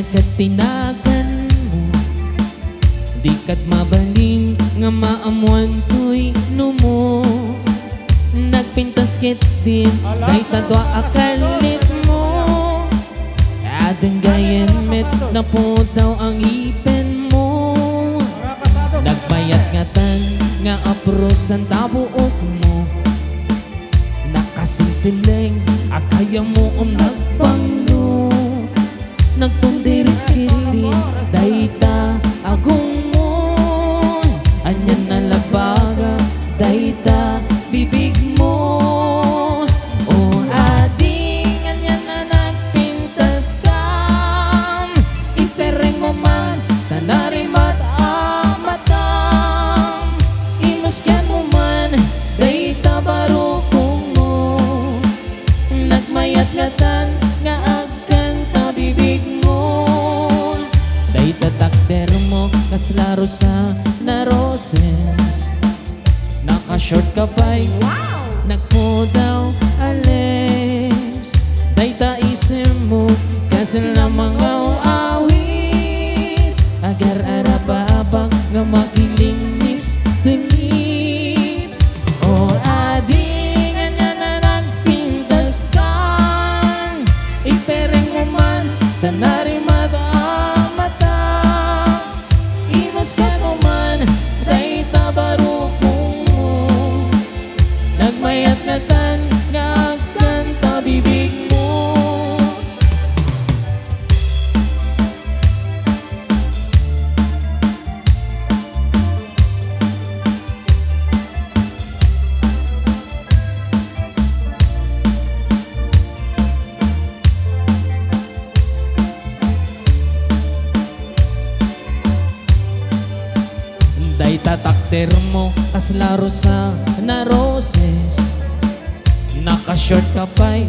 nakatinagan mo, di kat mabaling nga maamuan to'y numo. Nagpintas kit din, day tadwa akalit mo. Adang gayen met na po daw ang ipin mo. Nagbayat nga tan nga apros ang tabuok mo. Nakasisiling akaya mo nagbanglo. Nagtundiris kiri dayta agong mo. Anyan na labaga dayta bibig mo. O ading anyan na nagpintas kam. Ipereng mo man tanarimat amatam. Imuskan mo man dayta barukong mo. Nagmayat nga tan nga agkan ta bibig mo. Dayta takder mo kaslaro sa naroses. Naka-short ka pa'y nagpo daw alis. Dayta isip mo kasi na mga awis. Agar arababag nga makiling lips to lips. O ading anya na nagpintas kang. Ipereng mo man tanari mata. Imas ka mo man dayta barukong mo. Nagmayat na tan nga kanta bibig mo. Dayta takter mo kaslaro sa naroses. Naka-short ka pa'y